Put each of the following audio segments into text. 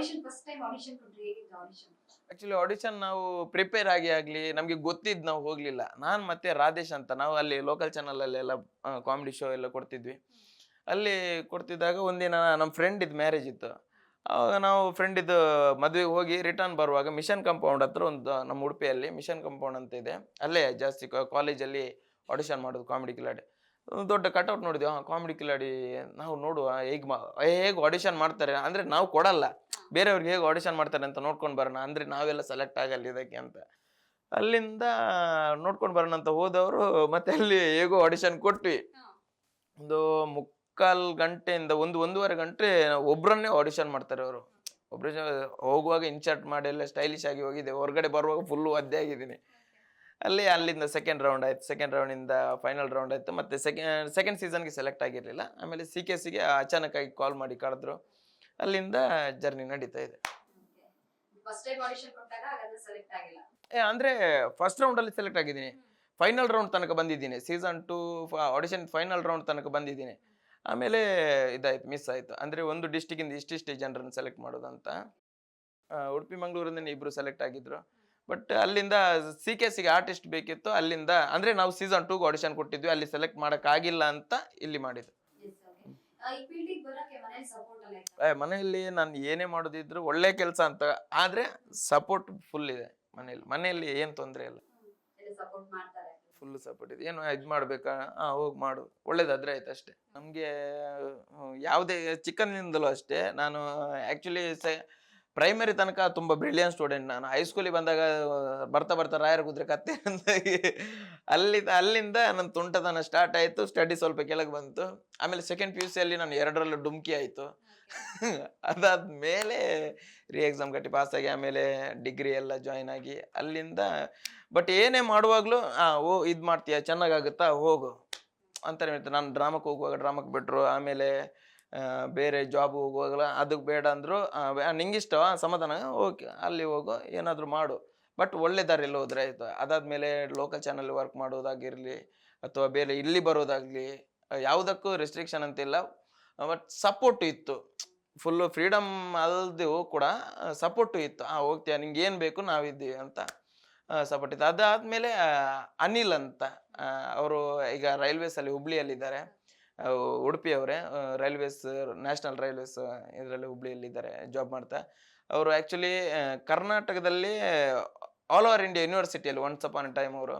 Audition first time audition ಕೊಟ್ರಿ, ಹೇಗಿತ್ತು audition? Actually audition ನಾವು ಪ್ರಿಪೇರ್ ಆಗಿ ಆಗ್ಲಿ ನಮ್ಗೆ ಗೊತ್ತಿದ್ ನಾವು ಹೋಗ್ಲಿಲ್ಲ. ನಾನ್ ಮತ್ತೆ ರಾಧೇಶ್ ಅಂತ ನಾವು ಅಲ್ಲಿ ಲೋಕಲ್ ಚಾನಲ್ ಅಲ್ಲೆಲ್ಲ ಕಾಮಿಡಿ ಶೋ ಎಲ್ಲ ಕೊಡ್ತಿದ್ವಿ. ಅಲ್ಲಿ ಕೊಡ್ತಿದ್ದಾಗ ಒಂದಿನ ನಮ್ಮ ಫ್ರೆಂಡ್ ಇದ್ ಮ್ಯಾರೇಜ್ ಇತ್ತು. ಅವಾಗ ನಾವು ಫ್ರೆಂಡ್ ಇದು ಮದ್ವೆಗೆ ಹೋಗಿ ರಿಟರ್ನ್ ಬರುವಾಗ ಮಿಷನ್ ಕಾಂಪೌಂಡ್ ಹತ್ರ ಒಂದು ನಮ್ಮ ಉಡುಪಿಯಲ್ಲಿ ಮಿಷನ್ ಕಾಂಪೌಂಡ್ ಅಂತ ಇದೆ. ಅಲ್ಲೇ ಜಾಸ್ತಿ ಕಾಲೇಜಲ್ಲಿ ಆಡಿಷನ್ ಮಾಡೋದು ಕಾಮಿಡಿ ಕಿಲಾಡಿ. ಒಂದು ದೊಡ್ಡ ಕಟೌಟ್ ನೋಡಿದ್ವಿ. ಕಾಮಿಡಿ ಕಿಲಾಡಿ ನಾವು ನೋಡುವ ಹೇಗೆ ಆಡಿಷನ್ ಮಾಡ್ತಾರೆ ಅಂದ್ರೆ ನಾವು ಕೊಡಲ್ಲ, ಬೇರೆಯವ್ರಿಗೆ ಹೇಗೆ ಆಡಿಷನ್ ಮಾಡ್ತಾರೆ ಅಂತ ನೋಡ್ಕೊಂಡು ಬರೋಣ ಅಂದ್ರೆ ನಾವೆಲ್ಲ ಸೆಲೆಕ್ಟ್ ಆಗಲ್ಲ ಇದಕ್ಕೆ ಅಂತ. ಅಲ್ಲಿಂದ ನೋಡ್ಕೊಂಡು ಬರೋಣ ಅಂತ ಹೋದವರು ಮತ್ತೆ ಅಲ್ಲಿ ಹೇಗೋ ಆಡಿಷನ್ ಕೊಟ್ವಿ. ಒಂದು ಮುಕ್ಕಾಲ್ ಗಂಟೆಯಿಂದ ಒಂದೂವರೆ ಗಂಟೆ ಒಬ್ರನ್ನೇ ಆಡಿಷನ್ ಮಾಡ್ತಾರೆ ಅವರು. ಒಬ್ರು ಹೋಗುವಾಗ ಇನ್ಶರ್ಟ್ ಮಾಡಿ ಎಲ್ಲ ಸ್ಟೈಲಿಶ್ ಆಗಿ ಹೋಗಿದೆ, ಹೊರಗಡೆ ಬರುವಾಗ ಫುಲ್ಲು ಒದ್ದೆ ಆಗಿದ್ದೀನಿ. ಅಲ್ಲಿಂದ ಸೆಕೆಂಡ್ ರೌಂಡ್ ಆಯ್ತು. ಸೆಕೆಂಡ್ ರೌಂಡಿಂದ ಫೈನಲ್ ರೌಂಡ್ ಆಯ್ತು. ಮತ್ತೆ ಸೆಕೆಂಡ್ ಸೀಸನ್ಗೆ ಸೆಲೆಕ್ಟ್ ಆಗಿರಲಿಲ್ಲ. ಆಮೇಲೆ CKCಗೆ ಅಚಾನಕ್ ಆಗಿ ಕಾಲ್ ಮಾಡಿ ಕರೆದ್ರು. ಅಲ್ಲಿಂದ ಜರ್ನಿ ನಡೀತಾ ಇದೆ. ಫಸ್ಟ್ ಟೈಮ್ ಆಡಿಷನ್ ಕೊಟ್ಟಾಗ ಹಾಗಾದ್ರೆ ಸೆಲೆಕ್ಟ್ ಆಗಿಲ್ಲ? ಅಂದ್ರೆ ಫಸ್ಟ್ ರೌಂಡ್ ಅಲ್ಲಿ ಸೆಲೆಕ್ಟ್ ಆಗಿದ್ದೀನಿ, ಫೈನಲ್ ರೌಂಡ್ ತನಕ ಬಂದಿದ್ದೀನಿ. ಸೀಸನ್ 2 ಆಡಿಷನ್ ಫೈನಲ್ ರೌಂಡ್ ತನಕ ಬಂದಿದ್ದೀನಿ. ಆಮೇಲೆ ಇದಾಯ್ತು, ಮಿಸ್ ಆಯ್ತು. ಅಂದ್ರೆ ಒಂದು ಡಿಸ್ಟಿಕ್ ಇಂದ ಇಷ್ಟಿಷ್ಟೇ ಜನರನ್ನು ಸೆಲೆಕ್ಟ್ ಮಾಡೋದಂತ. ಉಡುಪಿ ಮಂಗಳೂರಿಂದ ಇಬ್ರು ಸೆಲೆಕ್ಟ್ ಆಗಿದ್ರು. ಬಟ್ ಅಲ್ಲಿಂದ CKCಗೆ ಆರ್ಟಿಸ್ಟ್ ಬೇಕಿತ್ತು. ಅಲ್ಲಿಂದ ಅಂದ್ರೆ ನಾವು ಸೀಸನ್ 2 ಆಡಿಷನ್ ಕೊಟ್ಟಿದ್ವಿ, ಅಲ್ಲಿ ಸೆಲೆಕ್ಟ್ ಮಾಡಕ್ ಆಗಿಲ್ಲ ಅಂತ ಇಲ್ಲಿ ಮಾಡಿದ್ರು. ಈ ಫೀಲ್ಡಿಗೆ ಬರಕ್ಕೆ ಮನೇಲಿ ಸಪೋರ್ಟ್ ಅಲ್ಲ ಇತ್ತಾ? ಮನೆಯಲ್ಲಿ ನಾನು ಏನೇ ಮಾಡೋದಿದ್ರು ಒಳ್ಳೆ ಕೆಲಸ ಅಂತ ಆದ್ರೆ ಸಪೋರ್ಟ್ ಫುಲ್ ಇದೆ ಮನೆಯಲ್ಲಿ ಏನ್ ತೊಂದರೆ ಇಲ್ಲ, ಎಲ್ಲ ಸಪೋರ್ಟ್ ಮಾಡ್ತಾರೆ. ಫುಲ್ ಸಪೋರ್ಟ್ ಇದೆ. ಏನು ಇದ್ ಮಾಡ್ಬೇಕಾ, ಹೋಗಿ ಮಾಡು, ಒಳ್ಳೇದಾದ್ರೆ ಆಯ್ತು ಅಷ್ಟೇ. ನಮ್ಗೆ ಯಾವುದೇ ಚಿಕ್ಕಂದಿನಿಂದಲೂ ಅಷ್ಟೇ ನಾನು ಆಕ್ಚುಲಿ ಪ್ರೈಮರಿ ತನಕ ತುಂಬಾ ಬ್ರಿಲಿಯಂಟ್ ಸ್ಟೂಡೆಂಟ್. ನಾನು ಹೈಸ್ಕೂಲಿಗೆ ಬಂದಾಗ ಬರ್ತಾ ಬರ್ತಾ ರಾಯರ ಕುದ್ರೆ ಕತ್ತೆ ಅಂತ ಅಲ್ಲಿಂದ ನನ್ನ ತುಂಟತನ ಸ್ಟಾರ್ಟ್ ಆಯ್ತು. ಸ್ಟಡಿ ಸ್ವಲ್ಪ ಕೆಳಗೆ ಬಂತು. ಆಮೇಲೆ ಸೆಕೆಂಡ್ PUC ಅಲ್ಲಿ ನಾನು 2ರಲ್ಲೂ ಡುಮ್ಕಿ ಆಯ್ತು. ಅದಾದ್ಮೇಲೆ ಎಕ್ಸಾಮ್ ಕಟ್ಟಿ ಪಾಸ್ ಆಗಿ ಆಮೇಲೆ ಡಿಗ್ರಿ ಎಲ್ಲ ಜಾಯಿನ್ ಆಗಿ ಅಲ್ಲಿಂದ ಬಟ್ ಏನೇ ಮಾಡುವಾಗ್ಲೂ ಇದ್ ಮಾಡ್ತೀಯ ಚೆನ್ನಾಗಾಗುತ್ತಾ ಹೋಗು ಅಂತಾನೆ ಹೇಳ್ತಾರೆ. ನಾನು ಡ್ರಾಮಕ್ಕೆ ಹೋಗುವಾಗ ಡ್ರಾಮಕ್ಕೆ ಬಿಟ್ರು. ಆಮೇಲೆ ಬೇರೆ ಜಾಬ್ ಹೋಗುವಾಗಲ ಅದಕ್ಕೆ ಬೇಡ ಅಂದ್ರು. ನಿಂಗಿಷ್ಟವಾ ಸಮಾಧಾನ, ಓಕೆ ಅಲ್ಲಿ ಹೋಗು, ಏನಾದರೂ ಮಾಡು, ಬಟ್ ಒಳ್ಳೆ ದಾರಿಯಲ್ಲಿ ಹೋದ್ರೆ ಆಯ್ತು. ಅದಾದ್ಮೇಲೆ ಲೋಕಲ್ ಚಾನಲ್ ವರ್ಕ್ ಮಾಡೋದಾಗಿರಲಿ ಅಥವಾ ಬೇರೆ ಇಲ್ಲಿ ಬರೋದಾಗ್ಲಿ ಯಾವುದಕ್ಕೂ ರೆಸ್ಟ್ರಿಕ್ಷನ್ ಅಂತಿಲ್ಲ. ಬಟ್ ಸಪೋರ್ಟ್ ಇತ್ತು, ಫುಲ್ಲು ಫ್ರೀಡಮ್ ಅಲ್ದು ಕೂಡ ಸಪೋರ್ಟು ಇತ್ತು. ಹೋಗ್ತೀಯ, ನಿಂಗೆ ಏನು ಬೇಕು ನಾವಿದ್ದೀವಿ ಅಂತ ಸಪೋರ್ಟ್ ಇತ್ತು. ಅದಾದಮೇಲೆ ಅನಿಲ್ ಅಂತ ಅವರು ಈಗ ರೈಲ್ವೇಸಲ್ಲಿ ಹುಬ್ಳಿಯಲ್ಲಿದ್ದಾರೆ. ಉಡುಪಿಯವರೇ, ರೈಲ್ವೇಸ್ ನ್ಯಾಷನಲ್ ರೈಲ್ವೇಸ್ ಇದರಲ್ಲಿ ಹುಬ್ಳಿಯಲ್ಲಿದ್ದಾರೆ, ಜಾಬ್ ಮಾಡ್ತಾ. ಅವರು ಆ್ಯಕ್ಚುಲಿ ಕರ್ನಾಟಕದಲ್ಲಿ ಆಲ್ ಓವರ್ ಇಂಡಿಯಾ ಯೂನಿವರ್ಸಿಟಿಯಲ್ಲಿ ಒನ್ಸ್ ಅಪಾನ್ ಅ ಟೈಮ್ ಅವರು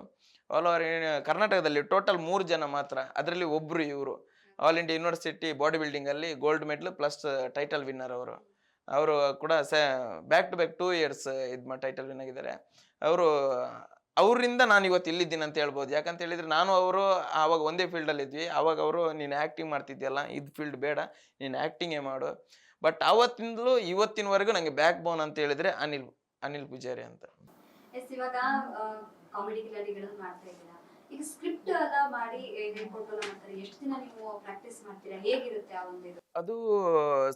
ಆಲ್ ಓವರ್ ಕರ್ನಾಟಕದಲ್ಲಿ ಟೋಟಲ್ 3 ಜನ ಮಾತ್ರ, ಅದರಲ್ಲಿ ಒಬ್ಬರು ಇವರು ಆಲ್ ಇಂಡಿಯಾ ಯೂನಿವರ್ಸಿಟಿ ಬಾಡಿ ಬಿಲ್ಡಿಂಗಲ್ಲಿ gold medal plus title winner ಅವರು ಕೂಡ back to back 2 years title win ಆಗಿದ್ದಾರೆ. ಅವರಿಂದ ನಾನು ಇವತ್ತು ಇಲ್ಲಿದ್ದೀನಿ ಅಂತ ಹೇಳ್ಬೋದು. ಯಾಕಂತ ಹೇಳಿದ್ರೆ ನಾನು ಅವರು ಆವಾಗ ಒಂದೇ ಫೀಲ್ಡಲ್ಲಿ ಇದ್ವಿ. ಆವಾಗ ಅವರು ನೀನು ಆ್ಯಕ್ಟಿಂಗ್ ಮಾಡ್ತಿದ್ಯಲ್ಲ, ಇದು ಫೀಲ್ಡ್ ಬೇಡ, ನೀನು ಆ್ಯಕ್ಟಿಂಗೇ ಮಾಡು. ಬಟ್ ಅವತ್ತಿಂದಲೂ ಇವತ್ತಿನವರೆಗೂ ನನಗೆ ಬ್ಯಾಕ್ ಬೋನ್ ಅಂತ ಹೇಳಿದ್ರೆ ಅನಿಲ್ ಪೂಜಾರಿ ಅಂತ. ಇವಾಗ ಕಾಮಿಡಿ ಕಿಲಾಡಿಗಳನ್ನು ಮಾಡ್ತಾ ಇದ್ದೀರಾ, ಈಗ ಸ್ಕ್ರಿಪ್ಟ್ ಎಲ್ಲ ಮಾಡಿ ಕೊಟ್ಟು ಮಾಡ್ತಾರೆ, ಎಷ್ಟು ದಿನ ನೀವು ಪ್ರಾಕ್ಟೀಸ್ ಮಾಡ್ತೀರಾ, ಹೇಗಿರುತ್ತೆ ಆ ಒಂದು ಇದು? ಅದು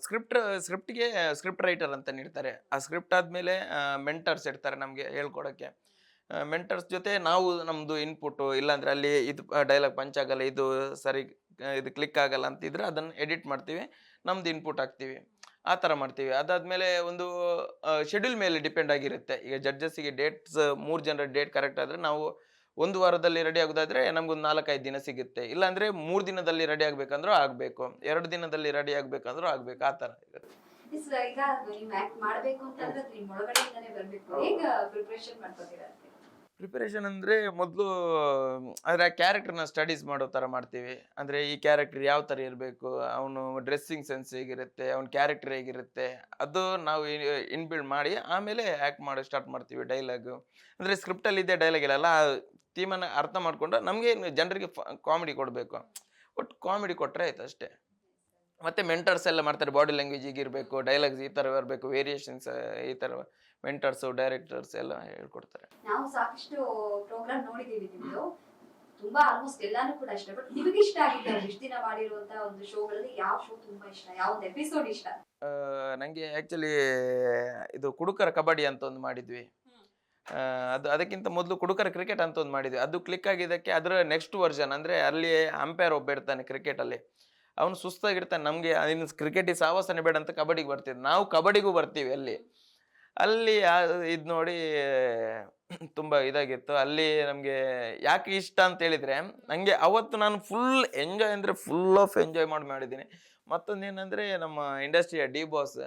ಸ್ಕ್ರಿಪ್ಟ್ಗೆ ಸ್ಕ್ರಿಪ್ಟ್ ರೈಟರ್ ಅಂತ ನೀಡ್ತಾರೆ. ಆ ಸ್ಕ್ರಿಪ್ಟ್ ಆದಮೇಲೆ ಮೆಂಟರ್ಸ್ ಇರ್ತಾರೆ ನಮಗೆ ಹೇಳ್ಕೊಡೋಕ್ಕೆ. ಮೆಂಟರ್ಸ್ ಜೊತೆ ನಾವು ನಮ್ಮದು ಇನ್ಪುಟ್ಟು, ಇಲ್ಲಾಂದರೆ ಅಲ್ಲಿ ಇದು ಡೈಲಾಗ್ ಪಂಚ್ ಆಗಲ್ಲ, ಇದು ಸರಿ ಇದು ಕ್ಲಿಕ್ ಆಗಲ್ಲ ಅಂತಿದ್ರೆ ಅದನ್ನು ಎಡಿಟ್ ಮಾಡ್ತೀವಿ, ನಮ್ದು ಇನ್ಪುಟ್ ಹಾಕ್ತೀವಿ, ಆ ಥರ ಮಾಡ್ತೀವಿ. ಅದಾದಮೇಲೆ ಒಂದು ಶೆಡ್ಯೂಲ್ ಮೇಲೆ ಡಿಪೆಂಡ್ ಆಗಿರುತ್ತೆ. ಈಗ ಜಡ್ಜಸ್ಸಿಗೆ ಡೇಟ್ಸ್ 3 ಜನರ ಡೇಟ್ ಕರೆಕ್ಟ್ ಆದರೆ ನಾವು 1 ವಾರದಲ್ಲಿ ರೆಡಿ ಆಗೋದಾದರೆ ನಮಗೊಂದು 4-5 ದಿನ ಸಿಗುತ್ತೆ. ಇಲ್ಲಾಂದರೆ 3 ದಿನದಲ್ಲಿ ರೆಡಿ ಆಗಬೇಕಂದ್ರೂ ಆಗಬೇಕು, 2 ದಿನದಲ್ಲಿ ರೆಡಿ ಆಗಬೇಕಂದ್ರೂ ಆಗಬೇಕು, ಆ ಥರ ಇರುತ್ತೆ. ಈಗ ನೀವು ಆಕ್ಟ್ ಮಾಡಬೇಕು ಅಂತಂದ್ರೆ ನಿಮ್ಮ ಒಳಗಡೆಯಿಂದನೇ ಬರಬೇಕು, ಹೇಗೆ ಪ್ರಿಪರೇಷನ್ ಮಾಡ್ಕೊತೀರಾ? ಪ್ರಿಪರೇಷನ್ ಅಂದರೆ ಮೊದಲು ಅದರ ಕ್ಯಾರೆಕ್ಟರ್ನ ಸ್ಟಡೀಸ್ ಮಾಡೋ ಥರ ಮಾಡ್ತೀವಿ. ಅಂದರೆ ಈ ಕ್ಯಾರೆಕ್ಟರ್ ಯಾವ ಥರ ಇರಬೇಕು, ಅವನು ಡ್ರೆಸ್ಸಿಂಗ್ ಸೆನ್ಸ್ ಹೇಗಿರುತ್ತೆ, ಅವ್ನ ಕ್ಯಾರೆಕ್ಟರ್ ಹೇಗಿರುತ್ತೆ, ಅದು ನಾವು ಇನ್ಬಿಲ್ಡ್ ಮಾಡಿ ಆಮೇಲೆ ಆ್ಯಕ್ಟ್ ಮಾಡಿ ಸ್ಟಾರ್ಟ್ ಮಾಡ್ತೀವಿ. ಡೈಲಾಗು ಅಂದರೆ ಸ್ಕ್ರಿಪ್ಟಲ್ಲಿ ಇದ್ದೇ ಡೈಲಾಗ್ ಇಲ್ಲಲ್ಲ, ಆ ಥೀಮನ್ನು ಅರ್ಥ ಮಾಡಿಕೊಂಡು ನಮಗೆ ಜನರಿಗೆ ಕಾಮಿಡಿ ಕೊಡಬೇಕು. ಒಟ್ಟು ಕಾಮಿಡಿ ಕೊಟ್ಟರೆ ಆಯ್ತು ಅಷ್ಟೇ. ಮತ್ತು ಮೆಂಟರ್ಸ್ ಎಲ್ಲ ಮಾಡ್ತಾರೆ, ಬಾಡಿ ಲ್ಯಾಂಗ್ವೇಜ್ ಹೀಗಿರಬೇಕು, ಡೈಲಾಗ್ಸ್ ಈ ಥರ ಇರಬೇಕು, ವೇರಿಯೇಷನ್ಸ್ ಈ ಥರ ಮೆಂಟರ್ಸು ಡೈರೆಕ್ಟರ್ಸ್ ಎಲ್ಲ ಹೇಳ್ಕೊಡ್ತಾರೆ. ನಾವು ಸಾಕಷ್ಟು ಪ್ರೋಗ್ರಾಮ್ ನೋಡಿದ್ದೀವಿ ನಿಮ್ಮದು, ತುಂಬಾ ಆಲ್ಮೋಸ್ಟ್ ಎಲ್ಲಾನು ಕೂಡ ಇಷ್ಟ. ಬಟ್ ನಿಮಗೆ ಇಷ್ಟ ಆಗಿದೆ ಇಷ್ಟು ದಿನ ಮಾಡಿರುವಂತ ಒಂದು ಶೋಗಳಲ್ಲಿ ಯಾವ ಶೋ ತುಂಬಾ ಇಷ್ಟ, ಯಾವ ಒಂದು ಎಪಿಸೋಡ್ ಇಷ್ಟ? ನನಗೆ ಆ್ಯಕ್ಚುಲಿ ಇದು ಕುಡುಕರ ಕಬಡ್ಡಿ ಅಂತ ಒಂದು ಮಾಡಿದ್ವಿ. ಅದಕ್ಕಿಂತ ಮೊದಲು ಕುಡುಕರ ಕ್ರಿಕೆಟ್ ಅಂತ ಒಂದು ಮಾಡಿದ್ವಿ. ಅದು ಕ್ಲಿಕ್ ಆಗಿದ್ದಕ್ಕೆ ಅದರ ನೆಕ್ಸ್ಟ್ ವರ್ಷನ್ ಅಂದರೆ ಅಲ್ಲಿ ಅಂಪೈರ್ ಒಬ್ಬ ಇರ್ತಾನೆ ಕ್ರಿಕೆಟಲ್ಲಿ, ಅವನು ಸುಸ್ತಾಗಿರ್ತಾನೆ. ನಮಗೆ ಇನ್ನು ಕ್ರಿಕೆಟಿಗೆ ಸಾವಾಸನೆ ಬೇಡ ಅಂತ ಕಬಡ್ಡಿಗೆ ಬರ್ತಿದ್ದೆ. ನಾವು ಕಬಡ್ಡಿಗೂ ಬರ್ತೀವಿ ಅಲ್ಲಿ ಇದು ನೋಡಿ ತುಂಬ ಇದಾಗಿತ್ತು. ಅಲ್ಲಿ ನಮಗೆ ಯಾಕೆ ಇಷ್ಟ ಅಂತ ಹೇಳಿದರೆ, ನನಗೆ ಅವತ್ತು ನಾನು ಫುಲ್ ಎಂಜಾಯ್ ಅಂದರೆ ಫುಲ್ ಆಫ್ ಎಂಜಾಯ್ ಮಾಡಿದ್ದೀನಿ. ಮತ್ತೊಂದು ಏನಂದರೆ, ನಮ್ಮ ಇಂಡಸ್ಟ್ರಿಯ ಡಿ ಬಾಸ್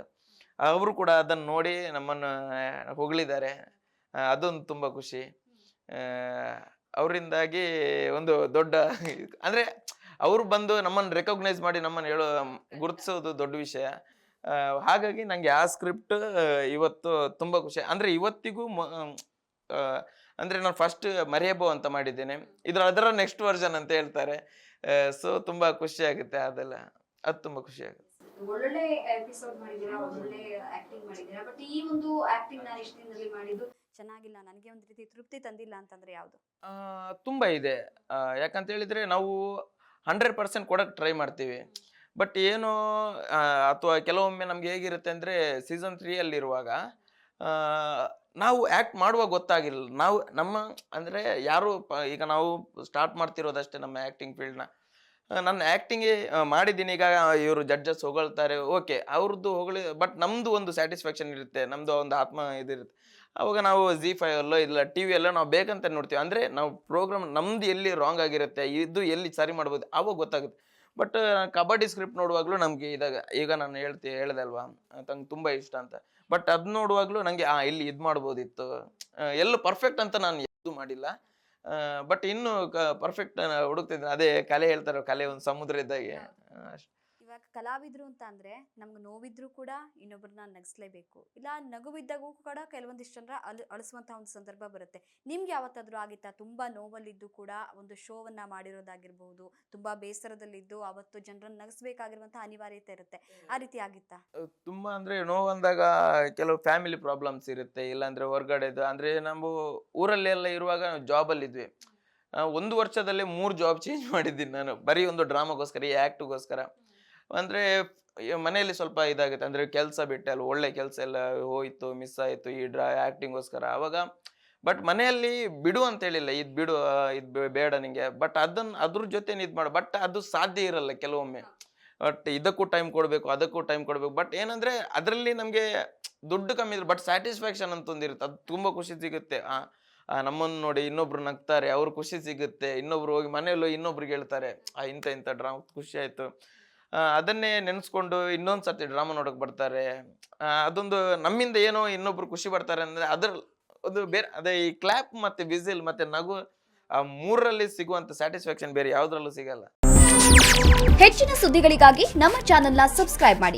ಅವರು ಕೂಡ ಅದನ್ನು ನೋಡಿ ನಮ್ಮನ್ನು ಹೊಗಳಿದ್ದಾರೆ. ಅದೊಂದು ತುಂಬ ಖುಷಿ. ಅವರಿಂದಾಗಿ ಒಂದು ದೊಡ್ಡ ಅಂದರೆ ಅವರು ಬಂದು ನಮ್ಮನ್ನು ರೆಕಗ್ನೈಸ್ ಮಾಡಿ ನಮ್ಮನ್ನು ಗುರುತಿಸೋದು ದೊಡ್ಡ ವಿಷಯ. ಹಾಗಾಗಿ ನನಗೆ ಆ ಸ್ಕ್ರಿಪ್ಟ್ ಇವತ್ತು ತುಂಬ ಖುಷಿ. ಅಂದರೆ ಇವತ್ತಿಗೂ ಅಂದರೆ ನಾನು ಫಸ್ಟ್ ಮರೆಯಬೋ ಅಂತ ಮಾಡಿದ್ದೇನೆ, ಅದರ ನೆಕ್ಸ್ಟ್ ವರ್ಷನ್ ಅಂತ ಹೇಳ್ತಾರೆ. ಸೊ ತುಂಬ ಖುಷಿ ಆಗುತ್ತೆ ಅದೆಲ್ಲ, ಅದು ತುಂಬ ಖುಷಿ ಆಗುತ್ತೆ. ಒಳ್ಳೆ ಎಪಿಸೋಡ್ ಮಾಡಿದ್ದೀರಾ, ಒಳ್ಳೆ ಆಕ್ಟಿಂಗ್ ಮಾಡಿದ್ದೀರಾ. ಬಟ್ ಈ ಒಂದು ಆಕ್ಟಿಂಗ್ ನಾನು ಇಷ್ಟು ದಿನದಲ್ಲಿ ಮಾಡಿದ್ದು ಚೆನ್ನಾಗಿಲ್ಲ, ನನಗೆ ಒಂದು ರೀತಿ ತೃಪ್ತಿ ತಂದಿಲ್ಲ ಅಂತಂದ್ರೆ ಯಾವುದು? ತುಂಬ ಇದೆ. ಯಾಕಂತ ಹೇಳಿದರೆ ನಾವು 100% ಕೊಡೋಕ್ಕೆ ಟ್ರೈ ಮಾಡ್ತೀವಿ. ಬಟ್ ಏನೋ ಅಥವಾ ಕೆಲವೊಮ್ಮೆ ನಮ್ಗೆ ಹೇಗಿರುತ್ತೆ ಅಂದರೆ, ಸೀಸನ್ 3ಯಲ್ಲಿರುವಾಗ ನಾವು ಆ್ಯಕ್ಟ್ ಮಾಡುವಾಗ ಗೊತ್ತಾಗಿಲ್ಲ. ನಮ್ಮ ಅಂದರೆ ಯಾರು ಈಗ ನಾವು ಸ್ಟಾರ್ಟ್ ಮಾಡ್ತಿರೋದಷ್ಟೇ ನಮ್ಮ ಆ್ಯಕ್ಟಿಂಗ್ ಫೀಲ್ಡ್ನ. ನನ್ನ ಆ್ಯಕ್ಟಿಂಗೇ ಮಾಡಿದ್ದೀನಿ. ಈಗ ಇವರು ಜಡ್ಜಸ್ ಹೊಗಳ್ತಾರೆ, ಓಕೆ, ಅವ್ರದ್ದು ಹೊಗಳಿ, ಬಟ್ ನಮ್ಮದು ಒಂದು ಸ್ಯಾಟಿಸ್ಫ್ಯಾಕ್ಷನ್ ಇರುತ್ತೆ, ನಮ್ಮದು ಒಂದು ಆತ್ಮ ಇದಿರುತ್ತೆ. ಅವಾಗ ನಾವು ZEE5 ಅಲ್ಲೋ ಇಲ್ಲ TV ನಾವು ಬೇಕಂತ ನೋಡ್ತೀವಿ. ಅಂದರೆ ನಾವು ಪ್ರೋಗ್ರಾಮ್ ನಮ್ದು ಎಲ್ಲಿ ರಾಂಗ್ ಆಗಿರುತ್ತೆ, ಇದು ಎಲ್ಲಿ ಸರಿ ಮಾಡ್ಬೋದು, ಅವಾಗ ಗೊತ್ತಾಗುತ್ತೆ. ಬಟ್ ಕಬಡ್ಡಿ ಸ್ಕ್ರಿಪ್ಟ್ ನೋಡುವಾಗಲೂ ನಮಗೆ ಈಗ ನಾನು ಹೇಳ್ದೆ ಅಲ್ವಾ, ನಂಗೆ ತುಂಬ ಇಷ್ಟ ಅಂತ. ಬಟ್ ಅದು ನೋಡುವಾಗಲೂ ನನಗೆ ಇಲ್ಲಿ ಇದು ಮಾಡ್ಬೋದಿತ್ತು, ಎಲ್ಲೂ ಪರ್ಫೆಕ್ಟ್ ಅಂತ ನಾನು ಯಾವುದು ಮಾಡಿಲ್ಲ. ಬಟ್ ಇನ್ನು ಪರ್ಫೆಕ್ಟ್ ಹುಡುಕ್ತಿದ್ದೀನಿ. ಅದೇ ಕಲೆ ಹೇಳ್ತಾರೆ, ಕಲೆ ಒಂದು ಸಮುದ್ರ ಇದ್ದಾಗೆ ಅಷ್ಟೇ. ಇವಾಗ ಕಲಾವಿದ್ರು ಅಂತ ಅಂದ್ರೆ ನಮ್ಗೆ ನೋವಿದ್ರು ಕೂಡ ಇನ್ನೊಬ್ಬರನ್ನ ನಗಿಸ್ಲೇಬೇಕು, ಇಲ್ಲ ನಗುವಿದ್ದಾಗೂ ಕೂಡ ಕೆಲವೊಂದಿಷ್ಟು ಜನರ ಅಳಿಸುವಂತಹ ಒಂದು ಸಂದರ್ಭ ಬರುತ್ತೆ. ನಿಮ್ಗೆ ಯಾವತ್ತಾದ್ರೂ ಆಗಿತ್ತಾ ತುಂಬಾ ನೋವಲ್ಲಿದ್ದು ಕೂಡ ಒಂದು ಶೋವನ್ನ ಮಾಡಿರೋದಾಗಿರ್ಬಹುದು, ತುಂಬಾ ಬೇಸರದಲ್ಲಿದ್ದು ಅವತ್ತು ಜನರನ್ನ ನಗಿಸ್ಬೇಕಾಗಿರುವಂತಹ ಅನಿವಾರ್ಯತೆ ಇರುತ್ತೆ, ಆ ರೀತಿ ಆಗಿತ್ತಾ? ತುಂಬಾ ಅಂದ್ರೆ ನೋವಂದಾಗ ಕೆಲವು ಫ್ಯಾಮಿಲಿ ಪ್ರಾಬ್ಲಮ್ಸ್ ಇರುತ್ತೆ, ಇಲ್ಲಾಂದ್ರೆ ಹೊರಗಡೆದು. ಅಂದ್ರೆ ನಾವು ಊರಲ್ಲಿ ಎಲ್ಲ ಇರುವಾಗ ಜಾಬಲ್ಲಿ ಇದ್ವಿ. 1 ವರ್ಷದಲ್ಲಿ 3 ಜಾಬ್ ಚೇಂಜ್ ಮಾಡಿದ್ದೀನಿ ನಾನು, ಬರೀ ಒಂದು ಡ್ರಾಮಾಗೋಸ್ಕರ, ಈ ಆ್ಯಕ್ಟಿಗೋಸ್ಕರ. ಅಂದರೆ ಮನೆಯಲ್ಲಿ ಸ್ವಲ್ಪ ಇದಾಗುತ್ತೆ, ಅಂದರೆ ಕೆಲಸ ಬಿಟ್ಟೆ ಅಲ್ಲ, ಒಳ್ಳೆ ಕೆಲಸ ಎಲ್ಲ ಹೋಯಿತು, ಮಿಸ್ ಆಯಿತು ಈ ಆ್ಯಕ್ಟಿಂಗೋಸ್ಕರ ಅವಾಗ. ಬಟ್ ಮನೆಯಲ್ಲಿ ಬಿಡು ಅಂತ ಹೇಳಿಲ್ಲ, ಇದು ಬಿಡು, ಇದು ಬೇಡ ನಿಂಗೆ, ಬಟ್ ಅದ್ರ ಜೊತೆ ಇದು ಮಾಡು. ಬಟ್ ಅದು ಸಾಧ್ಯ ಇರಲ್ಲ ಕೆಲವೊಮ್ಮೆ. ಬಟ್ ಇದಕ್ಕೂ ಟೈಮ್ ಕೊಡಬೇಕು, ಅದಕ್ಕೂ ಟೈಮ್ ಕೊಡಬೇಕು. ಬಟ್ ಏನಂದರೆ ಅದರಲ್ಲಿ ನಮಗೆ ದುಡ್ಡು ಕಮ್ಮಿ ಇದ್ರು, ಬಟ್ ಸ್ಯಾಟಿಸ್ಫ್ಯಾಕ್ಷನ್ ಅಂತ ಒಂದಿರುತ್ತೆ, ಅದು ತುಂಬ ಖುಷಿ ಸಿಗುತ್ತೆ. ನಮ್ಮನ್ನು ನೋಡಿ ಇನ್ನೊಬ್ರು ನಗ್ತಾರೆ, ಅವ್ರು ಖುಷಿ ಸಿಗುತ್ತೆ. ಇನ್ನೊಬ್ರು ಹೋಗಿ ಮನೆಯಲ್ಲೂ ಇನ್ನೊಬ್ರಿಗೆ ಹೇಳ್ತಾರೆ, ಇಂಥ ಡ್ರಾಮಾ ಖುಷಿ ಆಯಿತು. ಅದನ್ನೇ ನೆನೆಸ್ಕೊಂಡು ಇನ್ನೊಂದು ಸರ್ತಿ ಡ್ರಾಮಾ ನೋಡೋಕೆ ಬರ್ತಾರೆ. ಅದೊಂದು ನಮ್ಮಿಂದ ಏನೋ ಇನ್ನೊಬ್ರು ಖುಷಿ ಪಡ್ತಾರೆ ಅಂದರೆ ಅದ್ರ ಒಂದು ಬೇರೆ, ಅದೇ ಈ ಕ್ಲಾಪ್ ಮತ್ತು ವಿಸಿಲ್ ಮತ್ತು ನಗು, ಆ 3ರಲ್ಲಿ ಸಿಗುವಂಥ ಸ್ಯಾಟಿಸ್ಫ್ಯಾಕ್ಷನ್ ಬೇರೆ ಯಾವುದ್ರಲ್ಲೂ ಸಿಗಲ್ಲ. ಹೆಚ್ಚಿನ ಸುದ್ದಿಗಳಿಗಾಗಿ ನಮ್ಮ ಚಾನೆಲ್ನ ಸಬ್ಸ್ಕ್ರೈಬ್ ಮಾಡಿ,